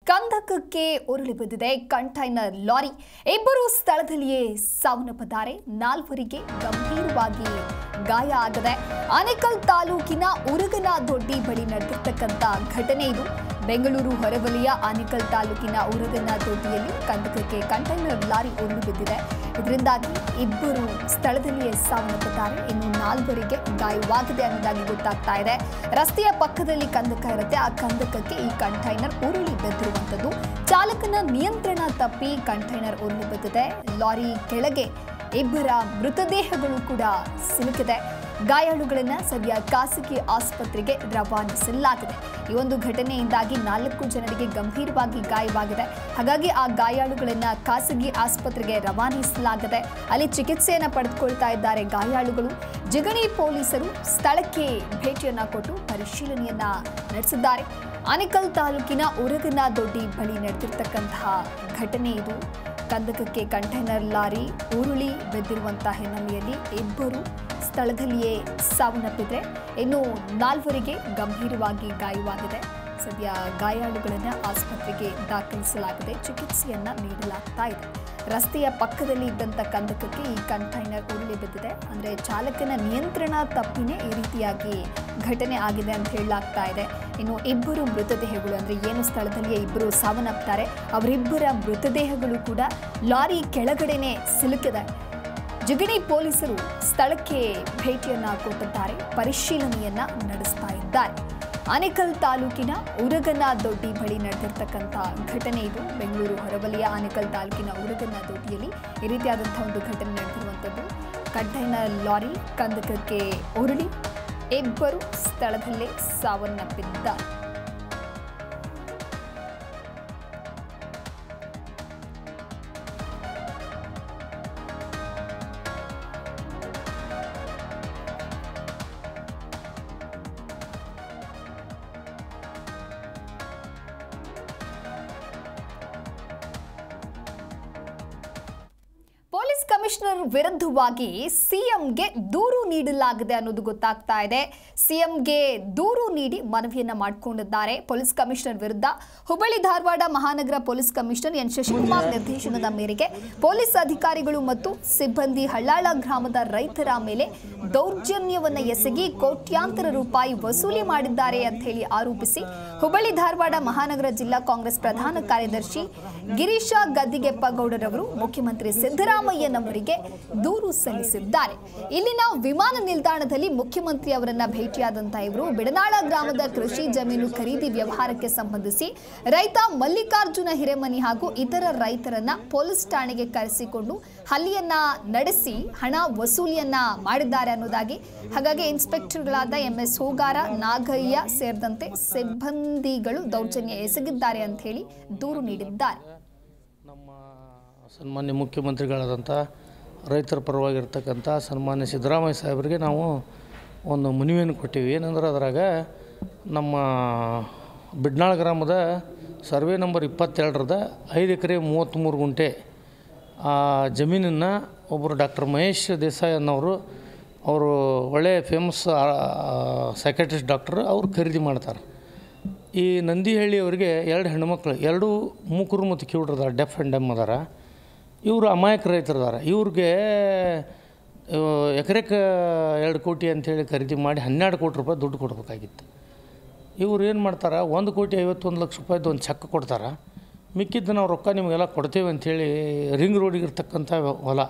ಕಂದಕಕ್ಕೆ ಉರುಳಿ ಬಿದ್ದಿದೆ container lorry. ಇಬ್ಬರು ಸ್ಥಳದಲ್ಲಿಯೇ ಸಾವನ್ನಪ್ಪಿದ್ದಾರೆ. ನಾಲ್ವರಿಗೆ ಗಂಭೀರವಾಗಿ ಗಾಯ ಆಗಿದೆ. ಆನೇಕಲ್ ತಾಲೂಕಿನ ಉರಗನದೊಡ್ಡಿ ಬಳಿ ನಡೆದಿರ್ತಕ್ಕಂಥ ಘಟನೆ ಇದು. ಬೆಂಗಳೂರು ಹೊರವಲಯ ಆನೇಕಲ್ ತಾಲೂಕಿನ ಉರಗನದೊಡ್ಡಿಯಲ್ಲಿ ಕಂದಕಕ್ಕೆ ಕಂಟೈನರ್ ಲಾರಿ ಉರುಳಿ ಬಿದ್ದಿದೆ. ಇದರಿಂದಾಗಿ ಇಬ್ಬರು ಸ್ಥಳದಲ್ಲಿಯೇ ಸಾವನ್ನಪ್ಪಿದ್ದಾರೆ. ಇನ್ನು ನಾಲ್ವರಿಗೆ ಗಾಯವಾಗಿದೆ ಅನ್ನೋದಾಗಿ ಗೊತ್ತಾಗ್ತಾ ಇದೆ. ರಸ್ತೆಯ ಪಕ್ಕದಲ್ಲಿ ಕಂದಕ ಇರುತ್ತೆ. ಆ ಕಂದಕಕ್ಕೆ ಈ ಕಂಟೈನರ್ ಉರುಳಿ ಬಿದ್ದಿರುವಂಥದ್ದು. ಚಾಲಕನ ನಿಯಂತ್ರಣ ತಪ್ಪಿ ಕಂಟೈನರ್ ಉರುಳಿ ಬಿದ್ದಿದೆ. ಲಾರಿ ಕೆಳಗೆ ಇಬ್ಬರ ಮೃತದೇಹಗಳು ಕೂಡ ಸಿಲುಕಿದೆ. ಗಾಯಾಳುಗಳನ್ನ ಸದ್ಯ ಖಾಸಗಿ ಆಸ್ಪತ್ರೆಗೆ ರವಾನಿಸಲಾಗಿದೆ. ಈ ಒಂದು ಘಟನೆಯಿಂದಾಗಿ 4 ಜನರಿಗೆ ಗಂಭೀರವಾಗಿ ಗಾಯವಾಗಿದೆ. ಹಾಗಾಗಿ ಆ ಗಾಯಾಳುಗಳನ್ನ ಖಾಸಗಿ ಆಸ್ಪತ್ರೆಗೆ ರವಾನಿಸಲಾಗಿದೆ. ಅಲ್ಲಿ ಚಿಕಿತ್ಸೆಯನ್ನು ಪಡೆದುಕೊಳ್ತಾ ಇದ್ದಾರೆ ಗಾಯಾಳುಗಳು. ಜಿಗಣಿ ಪೊಲೀಸರು ಸ್ಥಳಕ್ಕೆ ಭೇಟಿಯನ್ನ ಕೊಟ್ಟು ಪರಿಶೀಲನೆಯನ್ನ ನಡೆಸಿದ್ದಾರೆ. ಆನೇಕಲ್ ತಾಲೂಕಿನ ಉರಗನದೊಡ್ಡಿ ಬಳಿ ನಡೆದಿರ್ತಕ್ಕಂತಹ ಘಟನೆ ಇದು. ಕಂದಕಕ್ಕೆ ಕಂಟೈನರ್ ಲಾರಿ ಉರುಳಿ ಬಿದ್ದಿರುವಂತಹ ಹಿನ್ನೆಲೆಯಲ್ಲಿ ಇಬ್ಬರು ಸ್ಥಳದಲ್ಲಿಯೇ ಸಾವನ್ನಪ್ಪಿದ್ರೆ, ಇನ್ನು 4ವರಿಗೆ ಗಂಭೀರವಾಗಿ ಗಾಯವಾಗಿದೆ. ಸದ್ಯ ಗಾಯಾಳುಗಳನ್ನು ಆಸ್ಪತ್ರೆಗೆ ದಾಖಲಿಸಲಾಗಿದೆ. ಚಿಕಿತ್ಸೆಯನ್ನ ನೀಡಲಾಗ್ತಾ ಇದೆ. ರಸ್ತೆಯ ಪಕ್ಕದಲ್ಲಿ ಇದ್ದಂಥ ಕಂದಕಕ್ಕೆ ಈ ಕಂಟೈನರ್ ಉರುಳಿ ಬಿದ್ದಿದೆ. ಅಂದರೆ ಚಾಲಕನ ನಿಯಂತ್ರಣ ತಪ್ಪಿನೇ ಈ ರೀತಿಯಾಗಿ ಘಟನೆ ಆಗಿದೆ ಅಂತ ಹೇಳಲಾಗ್ತಾ ಇದೆ. ಇನ್ನು ಇಬ್ಬರು ಮೃತದೇಹಗಳು, ಅಂದರೆ ಏನು ಸ್ಥಳದಲ್ಲಿಯೇ ಇಬ್ಬರು ಸಾವನ್ನಪ್ತಾರೆ, ಅವರಿಬ್ಬರ ಮೃತದೇಹಗಳು ಕೂಡ ಲಾರಿ ಕೆಳಗಡೆನೆ ಸಿಲುಕಿದೆ. ಜಿಗಣಿ ಪೊಲೀಸರು ಸ್ಥಳಕ್ಕೆ ಭೇಟಿಯನ್ನ ಕೊಟ್ಟಿದ್ದಾರೆ. ಪರಿಶೀಲನೆಯನ್ನ ನಡೆಸ್ತಾ ಇದ್ದಾರೆ. ಆನೇಕಲ್ ತಾಲೂಕಿನ ಉರಗನದೊಡ್ಡಿ ಬಳಿ ನಡೆದಿರ್ತಕ್ಕಂಥ ಘಟನೆ ಇದು. ಬೆಂಗಳೂರು ಹೊರವಲಯ ಆನೇಕಲ್ ತಾಲೂಕಿನ ಉರಗನದೊಡ್ಡಿಯಲ್ಲಿ ಈ ರೀತಿಯಾದಂಥ ಒಂದು ಘಟನೆ ನಡೆದಿರುವಂಥದ್ದು. ಕಂಟೈನರ್ ಲಾರಿ ಕಂದಕಕ್ಕೆ ಉರುಳಿ ಇಬ್ಬರು ಸ್ಥಳದಲ್ಲೇ ಸಾವನ್ನಪ್ಪಿದ್ದಾರೆ. ಪೊಲೀಸ್ ಕಮಿಷನರ್ ವಿರುದ್ಧವಾಗಿ ಸಿಎಂಗೆ ದೂರು ನೀಡಲಾಗಿದೆ ಅನ್ನೋದು ಗೊತ್ತಾಗ್ತಾ ಇದೆ. ಸಿಎಂಗೆ ದೂರು ನೀಡಿ ಮನವಿಯನ್ನ ಮಾಡಿಕೊಂಡಿದ್ದಾರೆ. ಪೊಲೀಸ್ ಕಮಿಷನರ್ ವಿರುದ್ಧ ಹುಬ್ಬಳ್ಳಿ ಧಾರವಾಡ ಮಹಾನಗರ ಪೊಲೀಸ್ ಕಮಿಷನರ್ ಎನ್ ಶಶಿಕುಮಾರ್ ನಿರ್ದೇಶನದ ಮೇರೆಗೆ ಪೊಲೀಸ್ ಅಧಿಕಾರಿಗಳು ಮತ್ತು ಸಿಬ್ಬಂದಿ ಹಳ್ಳಾಳ ಗ್ರಾಮದ ರೈತರ ಮೇಲೆ ದೌರ್ಜನ್ಯವನ್ನ ಎಸಗಿ ಕೋಟ್ಯಾಂತರ ರೂಪಾಯಿ ವಸೂಲಿ ಮಾಡಿದ್ದಾರೆ ಅಂತ ಹೇಳಿ ಆರೋಪಿಸಿ ಹುಬ್ಬಳ್ಳಿ ಧಾರವಾಡ ಮಹಾನಗರ ಜಿಲ್ಲಾ ಕಾಂಗ್ರೆಸ್ ಪ್ರಧಾನ ಕಾರ್ಯದರ್ಶಿ ಗಿರೀಶ ಗದ್ದಿಗೆಪ್ಪಗೌಡರವರು ಮುಖ್ಯಮಂತ್ರಿ ಸಿದ್ದರಾಮಯ್ಯನವರಿಗೆ ದೂರು ಸಲ್ಲಿಸಿದ್ದಾರೆ. ಇಲ್ಲಿನ ವಿಮಾನ ನಿಲ್ದಾಣದಲ್ಲಿ ಮುಖ್ಯಮಂತ್ರಿ ಅವರನ್ನ ಭೇಟಿಯಾದಂತಹ ಇವರು ಬಿಡನಾಳ ಗ್ರಾಮದ ಕೃಷಿ ಜಮೀನು ಖರೀದಿ ವ್ಯವಹಾರಕ್ಕೆ ಸಂಬಂಧಿಸಿ ರೈತ ಮಲ್ಲಿಕಾರ್ಜುನ ಹಿರೇಮನಿ ಹಾಗೂ ಇತರ ರೈತರನ್ನ ಪೊಲೀಸ್ ಠಾಣೆಗೆ ಕರೆಸಿಕೊಂಡು ಹಲ್ಲೆಯನ್ನ ನಡೆಸಿ ಹಣ ವಸೂಲಿಯನ್ನ ಮಾಡಿದ್ದಾರೆ ಅನ್ನೋದಾಗಿ, ಹಾಗಾಗಿ ಇನ್ಸ್ಪೆಕ್ಟರ್ಗಳಾದ MS ಹೋಗಾರ, ನಾಗಯ್ಯ ಸೇರಿದಂತೆ ಸಿಬ್ಬಂದಿಗಳು ದೌರ್ಜನ್ಯ ಎಸಗಿದ್ದಾರೆ ಅಂತ ಹೇಳಿ ದೂರು ನೀಡಿದ್ದಾರೆ. ನಮ್ಮ ಸನ್ಮಾನ್ಯ ಮುಖ್ಯಮಂತ್ರಿಗಳಾದಂಥ ರೈತರ ಪರವಾಗಿರ್ತಕ್ಕಂಥ ಸನ್ಮಾನ್ಯ ಸಿದ್ದರಾಮಯ್ಯ ಸಾಹೇಬರಿಗೆ ನಾವು ಒಂದು ಮನವಿಯನ್ನು ಕೊಟ್ಟಿವಿ. ಏನಂದ್ರೆ ಅದರಾಗ ನಮ್ಮ ಬಿಡ್ನಾಳ ಗ್ರಾಮದ ಸರ್ವೆ ನಂಬರ್ 22ರದ 5 ಎಕರೆ 33 ಗುಂಟೆ ಆ ಜಮೀನನ್ನು ಒಬ್ಬರು ಡಾಕ್ಟರ್ ಮಹೇಶ್ ದೇಸಾಯಿ ಅನ್ನೋರು, ಅವರು ಒಳ್ಳೆಯ ಫೇಮಸ್ ಸೈಕಾಟ್ರಿಸ್ಟ್ ಡಾಕ್ಟರ್, ಅವರು ಖರೀದಿ ಮಾಡ್ತಾರೆ. ಈ ನಂದಿಹಳ್ಳಿ ಅವರಿಗೆ 2 ಹೆಣ್ಮಕ್ಳು, 2 ಮೂಕರು ಮತ್ತು ಕಿವುಡ್ರದಾರ, ಡೆಫ್ ಆ್ಯಂಡ್ ಡೆಮ್ ಅದಾರ. ಇವರು ಅಮಾಯಕ ರೈತರದಾರ. ಇವ್ರಿಗೆ ಎಕರೆಕ್ಕೆ 2 ಕೋಟಿ ಅಂಥೇಳಿ ಖರೀದಿ ಮಾಡಿ 12 ಕೋಟಿ ರೂಪಾಯಿ ದುಡ್ಡು ಕೊಡಬೇಕಾಗಿತ್ತು. ಇವ್ರು ಏನು ಮಾಡ್ತಾರೆ, 1,51,00,000 ರೂಪಾಯಿದು ಒಂದು ಚೆಕ್ ಕೊಡ್ತಾರೆ. ಮಿಕ್ಕಿದ್ದು ನಾವು ರೊಕ್ಕ ನಿಮಗೆಲ್ಲ ಕೊಡ್ತೇವೆ ಅಂಥೇಳಿ ರಿಂಗ್ ರೋಡಿಗೆ ಇರ್ತಕ್ಕಂಥ ಹೊಲ,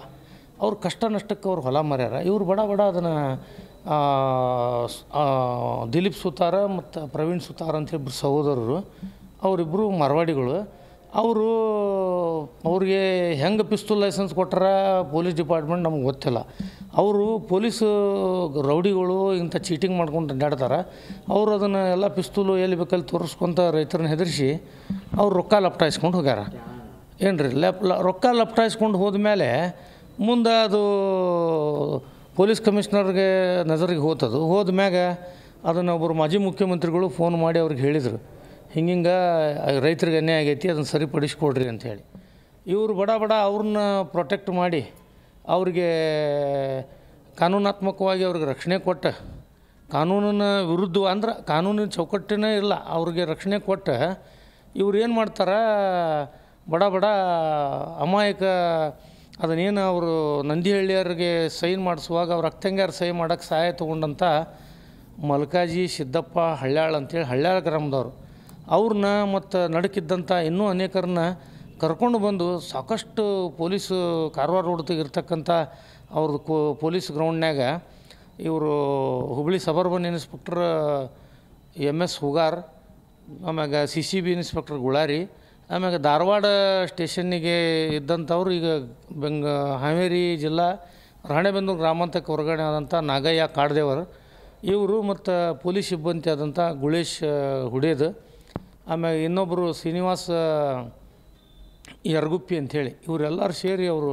ಅವ್ರು ಕಷ್ಟ ನಷ್ಟಕ್ಕೆ ಅವ್ರು ಹೊಲ ಮಾರ್ಯಾರ. ಇವರು ಬಡ ಅದನ್ನು ದಿಲೀಪ್ ಸುತಾರ ಮತ್ತು ಪ್ರವೀಣ್ ಸುತಾರ ಅಂತ ಇಬ್ಬರು ಸಹೋದರರು, ಅವರಿಬ್ಬರು ಮಾರ್ವಾಡಿಗಳು. ಅವ್ರಿಗೆ ಹೆಂಗೆ ಪಿಸ್ತೂಲ್ ಲೈಸೆನ್ಸ್ ಕೊಟ್ಟಾರ ಪೊಲೀಸ್ ಡಿಪಾರ್ಟ್ಮೆಂಟ್ ನಮ್ಗೆ ಗೊತ್ತಿಲ್ಲ. ಅವರು ಪೊಲೀಸು ರೌಡಿಗಳು ಇಂಥ ಚೀಟಿಂಗ್ ಮಾಡ್ಕೊಂಡು ಅಡ್ಡಾಡ್ತಾರೆ. ಅವರು ಅದನ್ನು ಎಲ್ಲ ಪಿಸ್ತೂಲು ಎಲ್ಲಿ ಬೇಕಲ್ಲಿ ತೋರಿಸ್ಕೊಂತ ರೈತರನ್ನ ಹೆದರಿಸಿ ಅವ್ರು ರೊಕ್ಕ ಲಪ್ಟಾಯಿಸ್ಕೊಂಡು ಹೋಗ್ಯಾರ. ಏನು ರೀ ರೊಕ್ಕ ಲಪ್ಟಾಯಿಸ್ಕೊಂಡು ಹೋದ್ಮೇಲೆ ಮುಂದೆ ಅದು ಪೊಲೀಸ್ ಕಮಿಷನರ್ಗೆ ನಜರಿಗೆ ಹೋದ್ಮ್ಯಾಗ ಅದನ್ನು ಒಬ್ಬರು ಮಾಜಿ ಮುಖ್ಯಮಂತ್ರಿಗಳು ಫೋನ್ ಮಾಡಿ ಅವ್ರಿಗೆ ಹೇಳಿದರು, ಹಿಂಗೆ ರೈತರಿಗೆ ಅನ್ಯಾಯ ಆಗೈತಿ, ಅದನ್ನು ಸರಿಪಡಿಸ್ಕೊಡ್ರಿ ಅಂಥೇಳಿ. ಇವರು ಬಡ ಅವ್ರನ್ನ ಪ್ರೊಟೆಕ್ಟ್ ಮಾಡಿ ಅವ್ರಿಗೆ ಕಾನೂನಾತ್ಮಕವಾಗಿ ಅವ್ರಿಗೆ ರಕ್ಷಣೆ ಕೊಟ್ಟು, ಕಾನೂನಿನ ವಿರುದ್ಧ ಅಂದ್ರೆ ಕಾನೂನಿನ ಚೌಕಟ್ಟಿನೇ ಇಲ್ಲ ಅವ್ರಿಗೆ ರಕ್ಷಣೆ ಕೊಟ್ಟು ಇವ್ರು ಏನು ಮಾಡ್ತಾರೆ, ಬಡ ಬಡ ಅಮಾಯಕ ಅದನ್ನೇನು ಅವರು ನಂದಿಹಳ್ಳಿಯವ್ರಿಗೆ ಸೈನ್ ಮಾಡಿಸುವಾಗ ಅವ್ರ ಅಕ್ಕಂಗ್ಯಾರು ಸಹಿ ಮಾಡೋಕ್ಕೆ ಸಹಾಯ ತೊಗೊಂಡಂಥ ಮಲ್ಕಾಜಿ ಸಿದ್ದಪ್ಪ ಹಳ್ಯಾಳ್ ಅಂತೇಳಿ ಹಳ್ಯಾಳ್ ಗ್ರಾಮದವ್ರು ಅವ್ರನ್ನ ಮತ್ತು ನಡಕಿದ್ದಂಥ ಇನ್ನೂ ಅನೇಕರನ್ನ ಕರ್ಕೊಂಡು ಬಂದು ಸಾಕಷ್ಟು ಪೊಲೀಸು ಕಾರವಾರ ರೋಡ್ತಿಗೆ ಇರ್ತಕ್ಕಂಥ ಅವ್ರದ್ದು ಪೊಲೀಸ್ ಗ್ರೌಂಡ್ನ್ಯಾಗ ಇವರು Hubballi suburban inspector MS Hugar, ಆಮ್ಯಾಗ CCB ಇನ್ಸ್ಪೆಕ್ಟರ್ ಗುಳಾರಿ, ಆಮ್ಯಾಗ ಧಾರವಾಡ ಸ್ಟೇಷನ್ನಿಗೆ ಇದ್ದಂಥವ್ರು ಈಗ ಹಾವೇರಿ ಜಿಲ್ಲಾ ರಾಣೆಬೆನ್ನೂರು ಗ್ರಾಮಾಂತರಕ್ಕೆ ವರ್ಗಾವಣೆ ಆದಂಥ ನಾಗಯ್ಯ ಕಾಡ್ದೇವರ್ ಇವರು ಮತ್ತು ಪೊಲೀಸ್ ಸಿಬ್ಬಂದಿ ಆದಂಥ ಗುಳೇಶ್ ಹುಡೇದ್, ಆಮ್ಯಾಗ ಇನ್ನೊಬ್ಬರು ಶ್ರೀನಿವಾಸ ಯರ್ಗುಪ್ಪಿ ಅಂಥೇಳಿ ಇವರೆಲ್ಲರೂ ಸೇರಿ ಅವರು